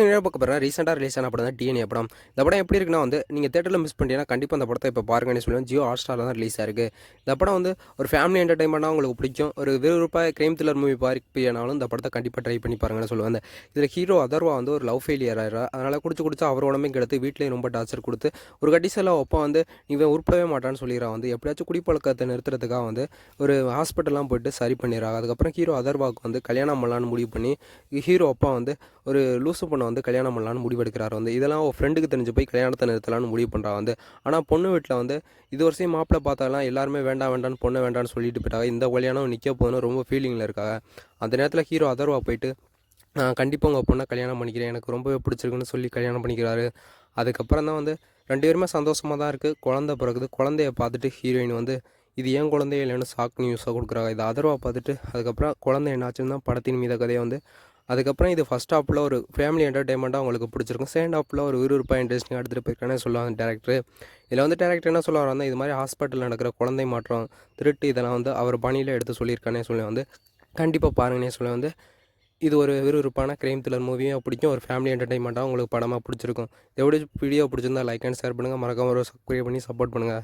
என்ன பார்க்க போகிறேன் ரீசெண்டாக ரிலீஸ் ஆன படம் தான் டிஎன்ஏ படம். இந்த படம் எப்படி இருக்குன்னா வந்து நீங்கள் தேட்டரில் மிஸ் பண்ணிட்டீங்கன்னா கண்டிப்பாக அந்த படத்தை இப்போ பாருங்கன்னு சொல்லுவேன். ஜியோ ஹாட்ஸ்டாரில் தான் ரிலீஸ் ஆயிருக்கு. இந்த படம் வந்து ஒரு ஃபேமிலி என்டர்டைன்மெண்ட்டாக உங்களுக்கு பிடிக்கும். ஒரு விறுவிறுப்பாக கிரைம் த்ரில்லர் மூவி பார்ப்பியானாலும் இந்த படத்தை கண்டிப்பாக ட்ரை பண்ணி பாருங்கன்னு சொல்லுவேன். இதில் ஹீரோ அதர்வா வந்து ஒரு லவ் ஃபெயிலியர் ஆகிறா. அதனால் குடிச்சு அவர் உடம்பே கெடுத்து வீட்டிலேயே ரொம்ப டார்ச்சர் கொடுத்து ஒரு கட்டிசல ஒப்பா வந்து இவன் உருப்படவே மாட்டான்னு சொல்லிடுறான். வந்து எப்படியாச்சும் குடிப்பழக்கத்தை நிறுத்துறதுக்காக வந்து ஒரு ஹாஸ்பிட்டல்லாம் போயிட்டு சரி பண்ணிடுறாங்க. அதுக்கப்புறம் ஹீரோ அதர்வாவுக்கு வந்து கல்யாணம் பண்ணலான்னு முடிவு பண்ணி ஹீரோ அப்பா வந்து ஒரு லூசு பொண்ணை வந்து கல்யாணம் பண்ணலான்னு முடிவெடுக்கிறார். வந்து இதெல்லாம் ஒரு ஃப்ரெண்டுக்கு தெரிஞ்சு போய் கல்யாணத்தை நிறுத்தலான்னு முடிவு பண்ணுறா. வந்து ஆனால் பொண்ணு வீட்டில் வந்து இது வருஷம் மாப்பிள்ளை பார்த்தாலாம் எல்லாருமே வேண்டாம் வேண்டான்னு பொண்ணை வேண்டான்னு சொல்லிட்டு போயிட்டாங்க. இந்த கல்யாணம் நிற்க போகணும் ரொம்ப ஃபீலிங்கில் இருக்காங்க. அந்த நேரத்தில் ஹீரோ அதர்வா போயிட்டு நான் கண்டிப்பாக உங்கள் பொண்ணை கல்யாணம் பண்ணிக்கிறேன், எனக்கு ரொம்பவே பிடிச்சிருக்குன்னு சொல்லி கல்யாணம் பண்ணிக்கிறாரு. அதுக்கப்புறம் தான் வந்து 2 பேருமே சந்தோஷமாக தான் இருக்குது. குழந்தை பிறகுது. குழந்தைய பார்த்துட்டு ஹீரோயின் வந்து இது ஏன் குழந்தைய இல்லைன்னு ஷாக் நியூஸாக கொடுக்குறாங்க. இது அதர்வா பார்த்துட்டு அதுக்கப்புறம் குழந்தை என்னாச்சுன்னு தான் படத்தின் மீத கதையை வந்து அதுக்கப்புறம் இது ஃபஸ்ட் ஹாப்பில் ஒரு ஃபேமிலி என்டர்டைன்மெண்ட்டாக உங்களுக்கு பிடிச்சிருக்கும். செகண்ட் ஹாப்பில் ஒரு விறுவிறுப்பாக இன்ட்ரெஸ்டிங்காக எடுத்துகிட்டு போயிருக்கானே சொல்லுவாங்க டேரக்டர். இதில் வந்து டேரக்டர் என்ன சொல்ல வராங்க, இது மாதிரி ஹாஸ்பிட்டலில் நடக்கிற குழந்தை மாற்றம் திருட்டு இதெல்லாம் வந்து அவர் பணியில் எடுத்து சொல்லியிருக்கானே சொல்லி வந்து கண்டிப்பாக பாருங்கன்னே சொல்ல வந்து இது ஒரு விறுவிறுப்பான கிரைம் த்ரில்லர் மூவியாக பிடிக்கும். ஒரு ஃபேமிலி என்டர்டைன்மெண்ட்டாக உங்களுக்கு படமாக பிடிச்சிருக்கும். எப்படி வீடியோ பிடிச்சிருந்தா லைக் அண்ட் ஷேர் பண்ணுங்கள். மறக்காம ஒரு சப்ஸ்கிரைப் பண்ணி சப்போர்ட் பண்ணுங்கள்.